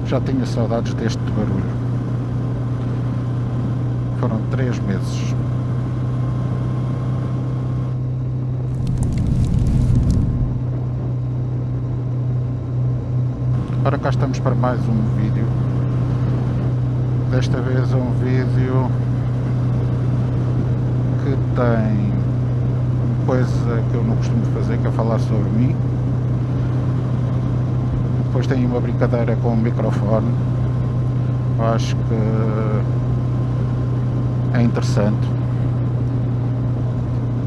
Já tinha saudades deste barulho. Foram 3 meses. Ora, cá estamos para mais um vídeo. Desta vez é um vídeo que tem coisa que eu não costumo fazer, que é falar sobre mim. Depois tem uma brincadeira com o microfone. Eu acho que é interessante.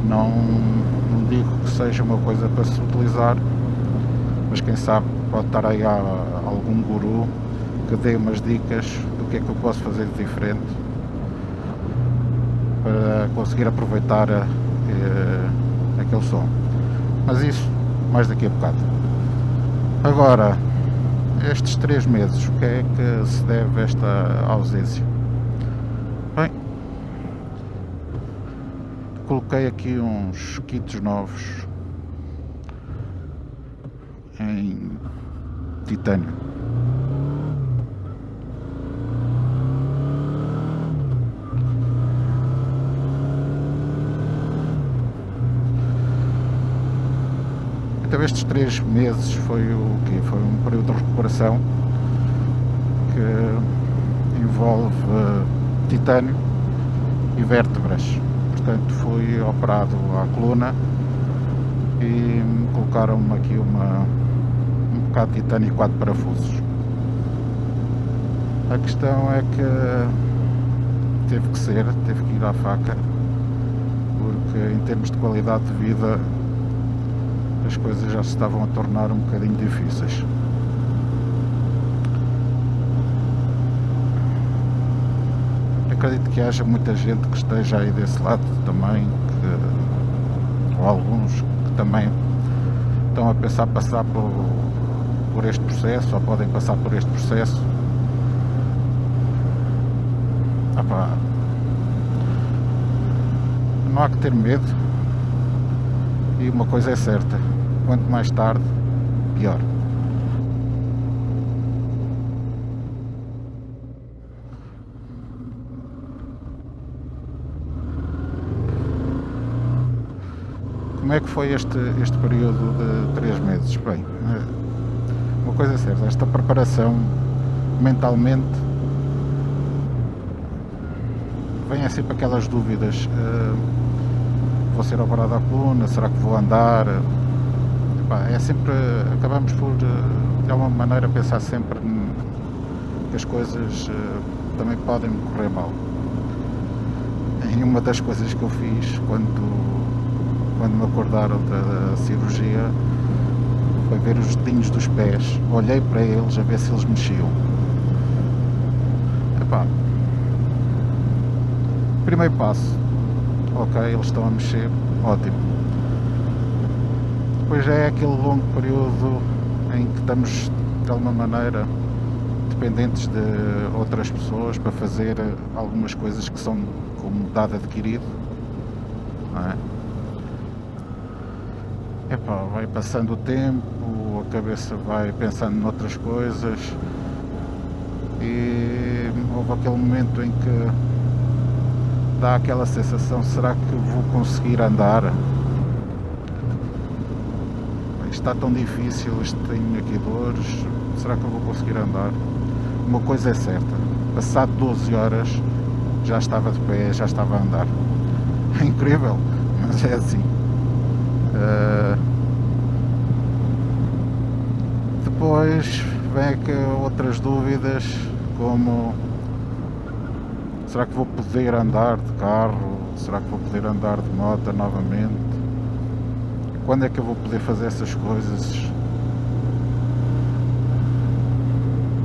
Não digo que seja uma coisa para se utilizar, mas quem sabe pode estar aí algum guru que dê umas dicas do que é que eu posso fazer de diferente para conseguir aproveitar aquele som. Mas isso mais daqui a bocado. Agora, estes 3 meses, o que é que se deve a esta ausência? Bem, coloquei aqui uns kits novos em titânio. Então estes 3 meses foi o quê? Foi um período de recuperação que envolve titânio e vértebras. Portanto, fui operado à coluna e colocaram-me aqui um bocado de titânio e 4 parafusos. A questão é que teve que ir à faca, porque em termos de qualidade de vida as coisas já se estavam a tornar um bocadinho difíceis. Acredito que haja muita gente que esteja aí desse lado também, ou alguns que também estão a pensar passar por este processo, ou podem passar por este processo. Não há que ter medo, e uma coisa é certa: quanto mais tarde, pior. Como é que foi este período de 3 meses? Bem, uma coisa é certa, esta preparação mentalmente, vêm sempre aquelas dúvidas: vou ser operado à coluna, será que vou andar? É sempre, acabamos por de alguma maneira pensar sempre que as coisas também podem correr mal. E uma das coisas que eu fiz quando me acordaram da cirurgia foi ver os dedinhos dos pés. Olhei para eles a ver se eles mexiam. Primeiro passo: ok, eles estão a mexer, ótimo. Depois é aquele longo período em que estamos de alguma maneira dependentes de outras pessoas para fazer algumas coisas que são como dado adquirido, não é? Vai passando o tempo, a cabeça vai pensando noutras coisas e houve aquele momento em que dá aquela sensação: será que vou conseguir andar? Está tão difícil, tenho aqui dores, será que eu vou conseguir andar? Uma coisa é certa: passado 12 horas já estava de pé, já estava a andar. É incrível, mas é assim. Depois vem aqui outras dúvidas, como: será que vou poder andar de carro? Será que vou poder andar de moto novamente? Quando é que eu vou poder fazer essas coisas?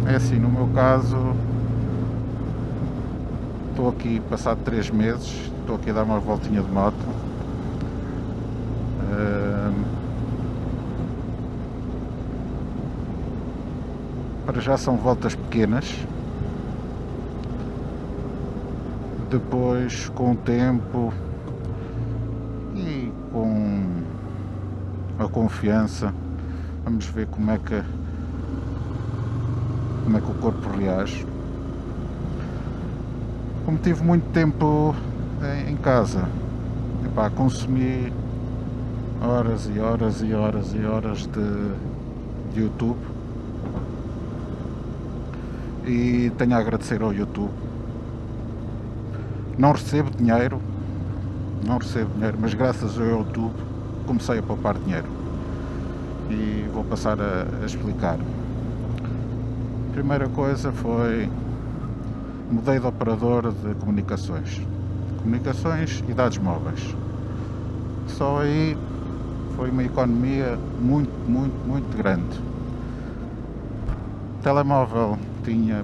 É assim, no meu caso, estou aqui passado 3 meses, estou aqui a dar uma voltinha de moto. Para já são voltas pequenas. Depois, com o tempo e com a confiança, vamos ver como é que o corpo reage. Como tive muito tempo em casa, epá, consumi horas e horas e horas e horas de YouTube, e tenho a agradecer ao YouTube. Não recebo dinheiro, mas graças ao YouTube comecei a poupar dinheiro, e vou passar a explicar. A primeira coisa foi: mudei de operador de comunicações e dados móveis. Só aí foi uma economia muito grande. Telemóvel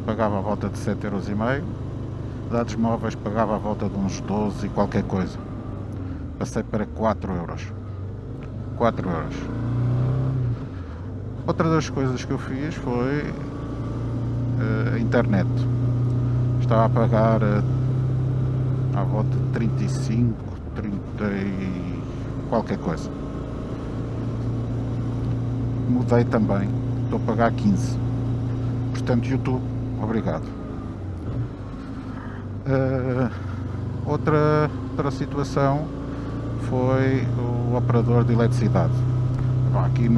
pagava à volta de 7,5€, dados móveis pagava à volta de uns 12 e qualquer coisa. Passei para 4€. Outra das coisas que eu fiz foi a internet. Estava a pagar à volta de 35, 30 e qualquer coisa. Mudei também, estou a pagar 15. Portanto, YouTube, obrigado. Outra situação foi o operador de eletricidade. Aqui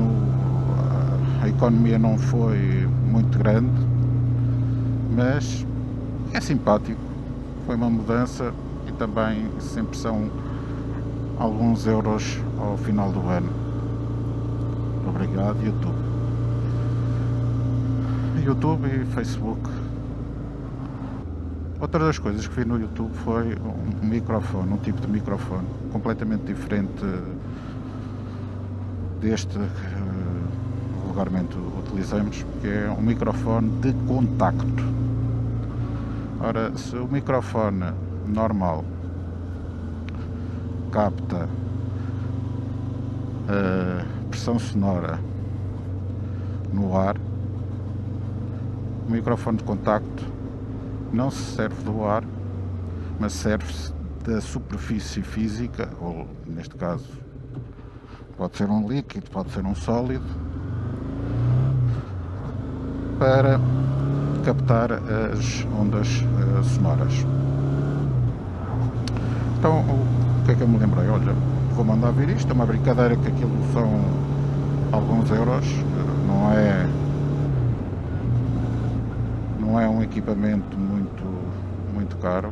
a economia não foi muito grande, mas é simpático. Foi uma mudança e também sempre são alguns euros ao final do ano. Obrigado, YouTube e Facebook. Outra das coisas que vi no YouTube foi um microfone, um tipo de microfone completamente diferente deste que vulgarmente utilizamos, que é um microfone de contacto. Ora, se o microfone normal capta a pressão sonora no ar, o microfone de contacto não se serve do ar, mas serve-se da superfície física, ou neste caso pode ser um líquido, pode ser um sólido, para captar as ondas sonoras. Então, o que é que eu me lembrei? Olha, vou mandar vir isto, é uma brincadeira, que aquilo são alguns euros, não é um equipamento muito caro.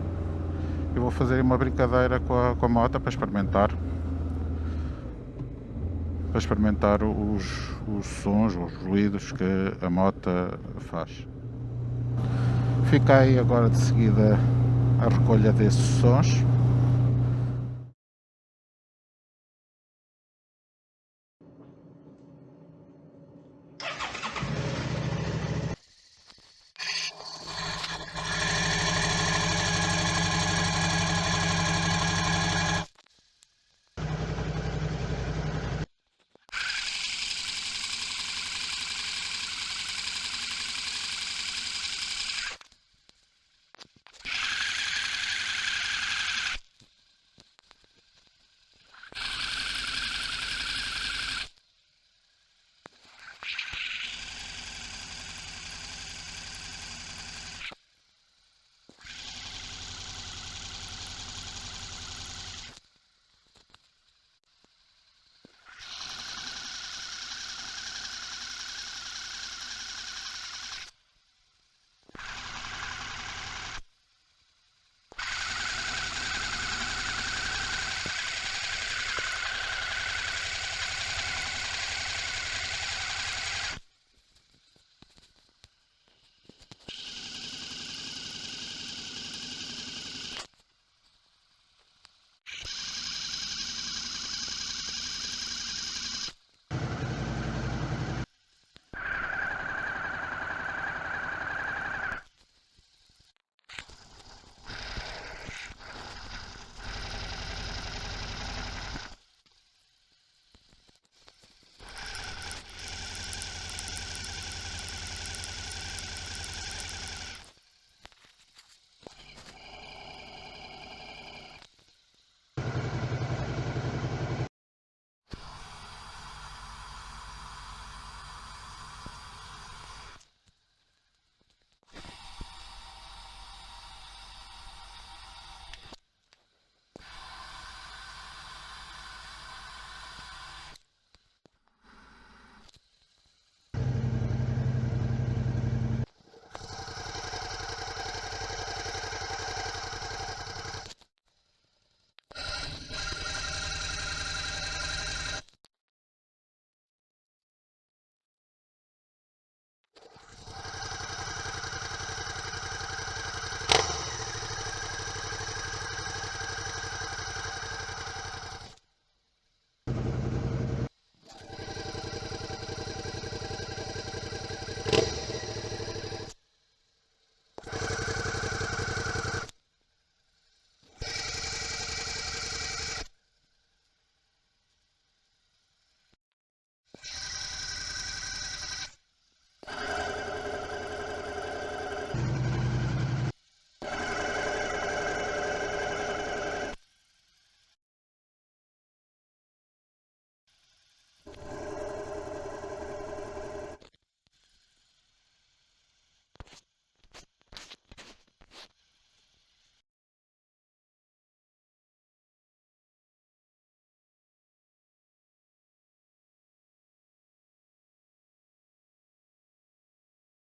Eu vou fazer uma brincadeira com a moto para experimentar os sons, os ruídos que a moto faz. Fica aí agora de seguida a recolha desses sons.